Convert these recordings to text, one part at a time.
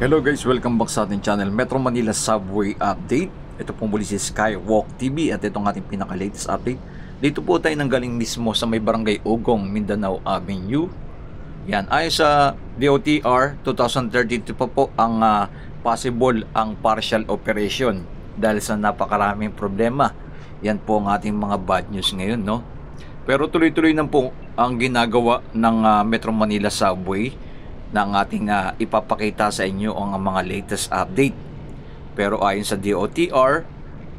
Hello guys, welcome back sa ating channel Metro Manila Subway Update. Ito pong muli si Skywalk TV at itong ating pinaka-latest update. Dito po tayo nanggaling mismo sa may barangay Ugong, Mindanao Avenue. Yan, ayon sa DOTR 2032 po ang possible ang partial operation dahil sa napakaraming problema. Yan po ang ating mga bad news ngayon, no? Pero tuloy-tuloy na po ang ginagawa ng Metro Manila Subway na ang ating ipapakita sa inyo ang mga latest update. Pero ayon sa DOTR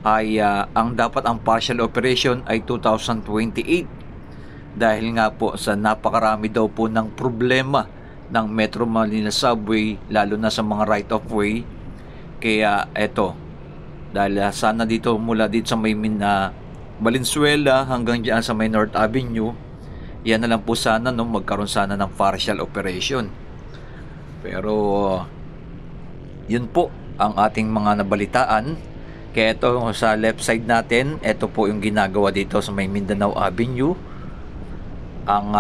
ay ang dapat ang partial operation ay 2028 dahil nga po sa napakarami daw po ng problema ng Metro Manila Subway, lalo na sa mga right of way. Kaya eto, dahil sana dito mula dito sa may Valenzuela hanggang diyan sa may North Avenue, yan na lang po sana, no, magkaroon sana ng partial operation. Pero yun po ang ating mga nabalitaan. Kaya ito sa left side natin, ito po yung ginagawa dito sa may Mindanao Avenue, ang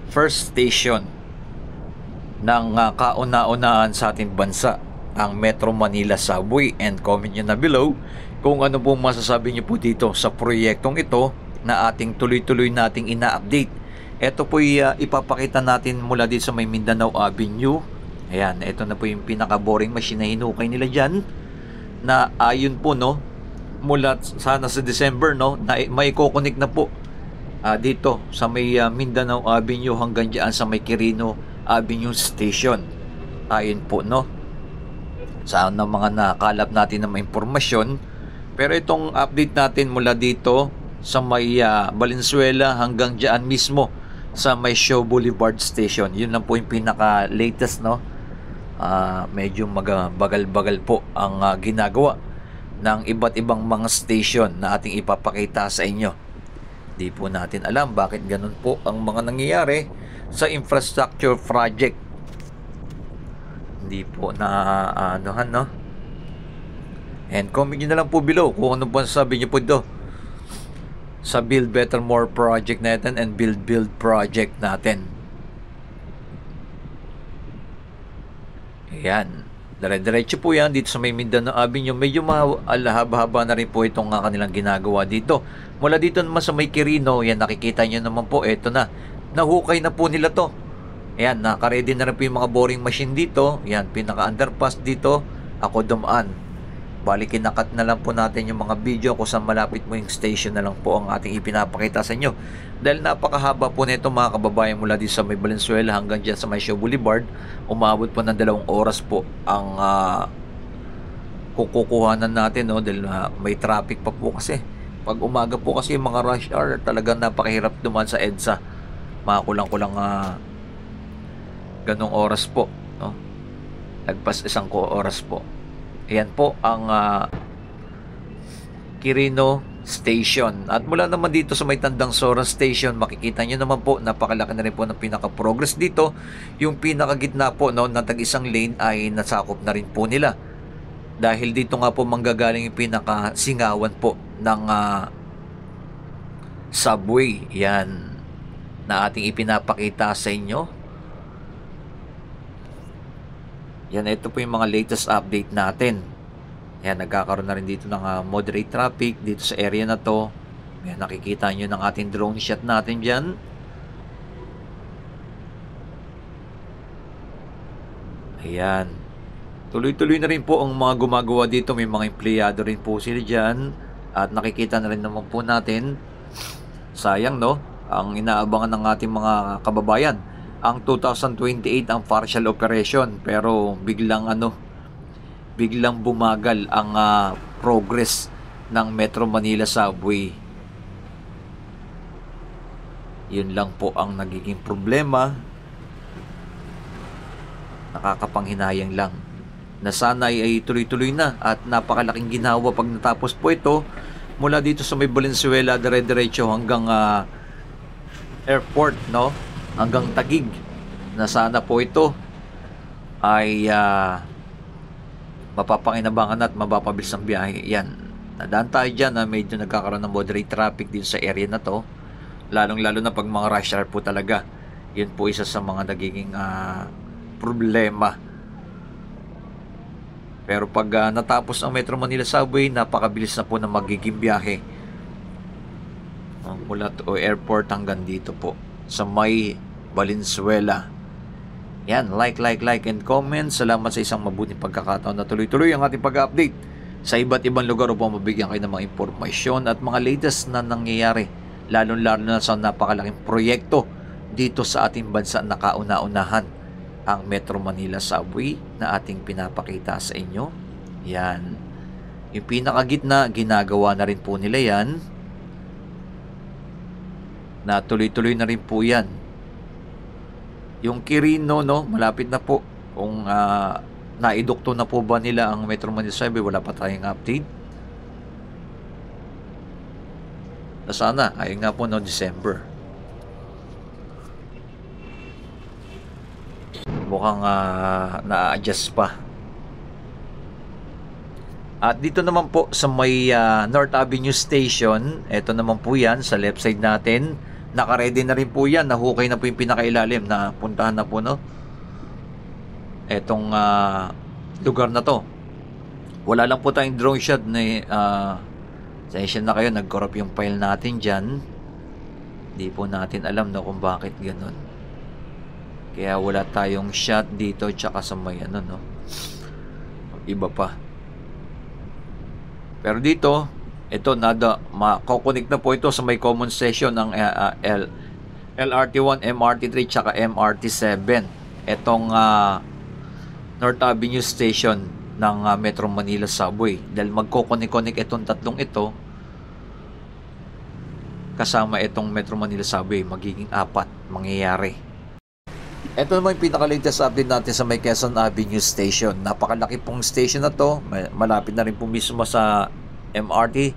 first station ng kauna-unahan sa ating bansa, ang Metro Manila Subway. And comment nyo na below kung ano po masasabi nyo po dito sa proyektong ito na ating tuloy-tuloy nating ina-update. Ito po ipapakita natin mula dito sa may Mindanao Avenue. Ayan, ito na po yung pinaka-boring machine na hinukay nila dyan. Na ayon po, no, mula sana sa December, no, na may kukonek na po dito sa may Mindanao Avenue hanggang dyan sa may Quirino Avenue Station. Ayon po, no, sa mga nakalap natin na may impormasyon. Pero itong update natin mula dito sa may Valenzuela hanggang dyan mismo sa may Show Boulevard Station. Yun lang po yung pinaka-latest, no? Medyo bagal-bagal po ang ginagawa ng iba't ibang mga station na ating ipapakita sa inyo. Di po natin alam bakit ganun po ang mga nangyayari sa infrastructure project. Hindi po na anuhan, no? And comment nyo na lang po below kung ano po sabi nyo po ito sa Build Better More project natin and Build project natin. Ayan, dire-diretso po yan dito sa may Mindanao Avenue. Medyo mahaba-haba na rin po itong kanilang ginagawa dito. Mula dito naman sa may Quirino, yan, nakikita nyo naman po, eto na, nahukay na po nila to. Ayan, nakaready na rin po yung mga boring machine dito. Ayan, pinaka-underpass dito, ako dumaan. Bali, kinakat na lang po natin yung mga video kung saan malapit mo yung station na lang po ang ating ipinapakita sa inyo. Dahil napakahaba po nito mga kababayan, mula dito sa may Valenzuela hanggang dyan sa may Show Boulevard. Umabot po ng 2 oras po ang kukuhanan natin, no? Dahil may traffic pa po kasi. Pag umaga po kasi yung mga rush hour, talagang napakahirap duman sa EDSA. Mga kulang-kulang ganong oras po, no? Lagpas 1 oras po. Ayan po ang Quirino Station. At mula naman dito sa may Tandang Sora Station, makikita nyo naman po, napakalaki na rin po ng pinaka-progress dito. Yung pinakagitna po, no, na tag-isang lane ay nasakop na rin po nila. Dahil dito nga po manggagaling yung pinaka-singawan po ng subway. Yan na ating ipinapakita sa inyo. Yan, ito po yung mga latest update natin. Yan, nagkakaroon na rin dito ng moderate traffic dito sa area na to. Yan, nakikita nyo ng ating drone shot natin dyan. Ayan. Tuloy-tuloy na rin po ang mga gumagawa dito. May mga empleyado rin po sila dyan. At nakikita na rin naman po natin. Sayang, no? Ang inaabangan ng ating mga kababayan, ang 2028 ang partial operation, pero biglang bumagal ang progress ng Metro Manila Subway. Yun lang po ang nagiging problema. Nakakapanghinayang lang na sana ay tuloy-tuloy na at napakalaking ginawa pag natapos po ito mula dito sa may Valenzuela dire-diretso hanggang airport, no? Hanggang Taguig, na sana po ito ay mapapakinabangan at mapapabilis ang biyahe. Yan, nadaan tayo dyan na medyo nagkakaroon ng moderate traffic din sa area na to, lalong-lalo na pag mga rush hour po talaga. Yun po isa sa mga nagiging problema Pero pag natapos ang Metro Manila Subway, napakabilis na po na magiging biyahe mula to airport hanggang dito po sa may Valenzuela. Yan, like and comment. Salamat sa isang mabuting pagkakataon na tuloy-tuloy ang ating pag-update sa iba't ibang lugar upang mabigyan kayo ng mga impormasyon at mga latest na nangyayari, lalo-lalo na sa napakalaking proyekto dito sa ating bansa na kauna-unahan, ang Metro Manila Subway na ating pinapakita sa inyo. Yan, yung pinakagitna, ginagawa na rin po nila yan, na tuloy-tuloy na rin po yan. Yung Quirino, no, malapit na po. Kung naidukto na po ba nila ang Metro Manila Subway, wala pa tayong update. Sana, ayun nga po no, December. Mukhang na-adjust pa. At dito naman po sa may North Avenue Station, ito naman po yan sa left side natin. Naka-ready na rin po yan. Nahukay na po yung pinakailalim na puntahan na po, no? Etong lugar na to. Wala lang po tayong drone shot na session na kayo. Nag-corrupt yung file natin dyan. Hindi po natin alam no kung bakit ganun. Kaya wala tayong shot dito tsaka sa may ano, no? Iba pa. Pero dito, ito makokonek na po ito sa may common session ng LRT1, MRT3 tsaka MRT7. Itong North Avenue Station ng Metro Manila Subway. Dahil magkokonek-konek itong tatlong ito kasama itong Metro Manila Subway, magiging 4 mangyayari. Ito naman yung pinaka-latest update natin sa may Quezon Avenue Station. Napakalaki pong station na to. Malapit na rin po mismo sa MRT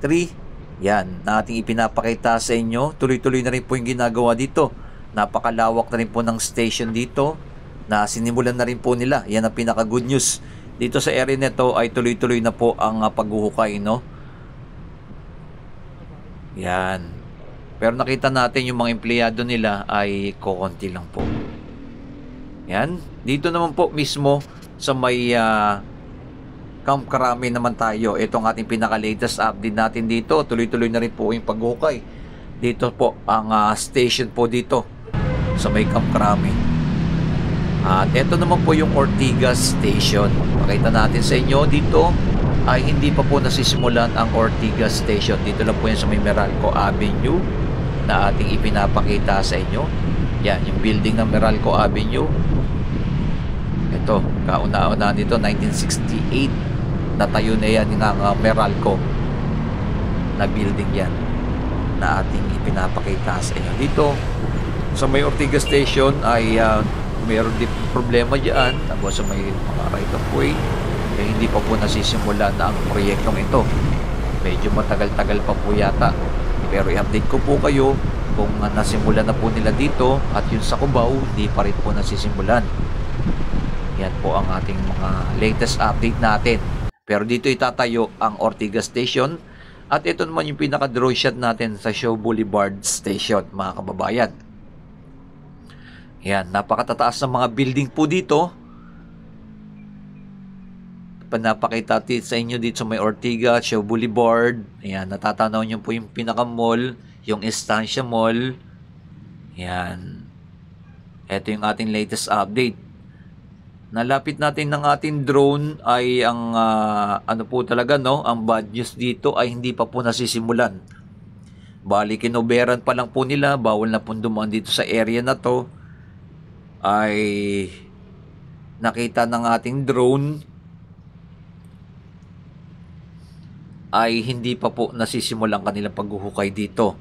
3. Yan, na ating ipinapakita sa inyo. Tuloy-tuloy na rin po yung ginagawa dito. Napakalawak na rin po ng station dito na sinimulan na rin po nila. Yan ang pinaka-good news. Dito sa area nito ay tuloy-tuloy na po ang paghuhukay, no? Yan. Pero nakita natin yung mga empleyado nila ay kokonti lang po. Yan. Dito naman po mismo sa may Camp Crame naman tayo. Ito ang ating pinaka-latest update natin dito. Tuloy-tuloy na rin po yung paghuhukay. Dito po ang station po dito sa may Camp Crame. At ito naman po yung Ortigas Station. Pakita natin sa inyo dito ay hindi pa po nasisimulan ang Ortigas Station. Dito lang po yan sa may Meralco Avenue na ating ipinapakita sa inyo. Yan, yung building ng Meralco Avenue. Ito, kauna-una nito, 1968. Natayo na yan ng Meralco na building yan na ating ipinapakita sa inyo. Dito, sa may Ortigas Station ay mayroon din problema dyan. Tapos sa may mga right of way, eh, hindi pa po nasisimula na ang proyektong ito. Medyo matagal-tagal pa po yata. Pero i-update ko po kayo kung nasimula na po nila dito at yung sa Cubao, hindi pa rin po nasisimulan. Yan po ang ating mga latest update natin. Pero dito itatayo ang Ortigas Station at ito naman yung pinaka-drone shot natin sa Shaw Boulevard Station, mga kababayan. Yan, napakatataas ng mga building po dito. Panapakita sa inyo dito sa may Ortigas, Shaw Boulevard. Yan, natatanaw nyo po yung pinaka-mall, yung Estancia Mall. Yan. Ito yung ating latest update. Nalapit natin ng ating drone ay ang ano po talaga, no, ang bad news dito ay hindi pa po nasisimulan. Bali kinoberan pa lang po nila, bawal na po dumaan dito sa area na to. Ay nakita ng ating drone ay hindi pa po nasisimulan kanilang paghuhukay dito.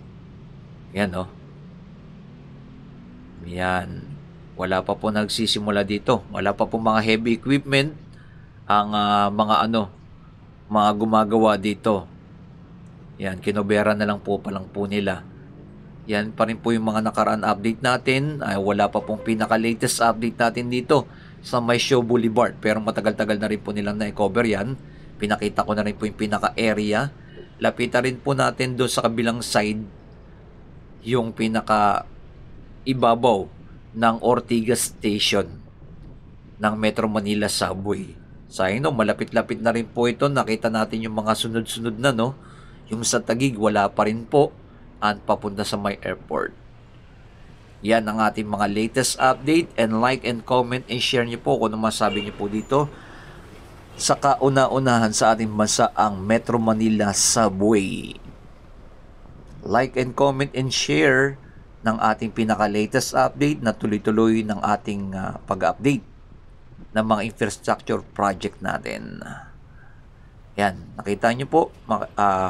Yan, no. Yan. Wala pa po nagsisimula dito. Wala pa po mga heavy equipment ang mga gumagawa dito. Yan, kinobera na lang po palang po nila. Yan pa rin po yung mga nakaraan update natin. Ay, wala pa pong pinaka-latest update natin dito sa may Shaw Boulevard. Pero matagal-tagal na rin po nilang na-cover yan. Pinakita ko na rin po yung pinaka-area. Lapitan rin po natin doon sa kabilang side yung pinaka-ibabaw ng Ortigas Station ng Metro Manila Subway. Sayang no, malapit-lapit na rin po ito. Nakita natin yung mga sunod-sunod na, no? Yung sa Taguig, wala pa rin po. At papunta sa may airport. Yan ang ating mga latest update. And like and comment and share nyo po kung ano masabi nyo po dito. Sa kauna-unahan sa ating bansa ang Metro Manila Subway. Like and comment and share ng ating pinaka-latest update na tuloy-tuloy ng ating pag-update ng mga infrastructure project natin. Yan, nakita nyo po,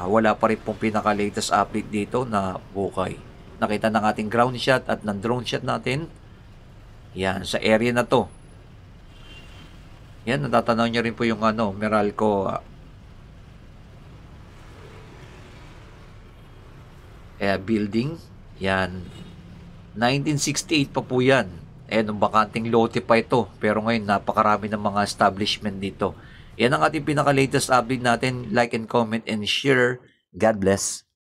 wala pa rin pong pinaka-latest update dito na bukay. Nakita ng ating ground shot at ng drone shot natin. Yan, sa area na to. Yan, natatanaw nyo rin po yung Meralco building. Yan, 1968 pa po yan. Nung bakanting lote pa ito. Pero ngayon, napakarami ng mga establishment dito. Yan ang ating pinaka-latest update natin. Like and comment and share. God bless.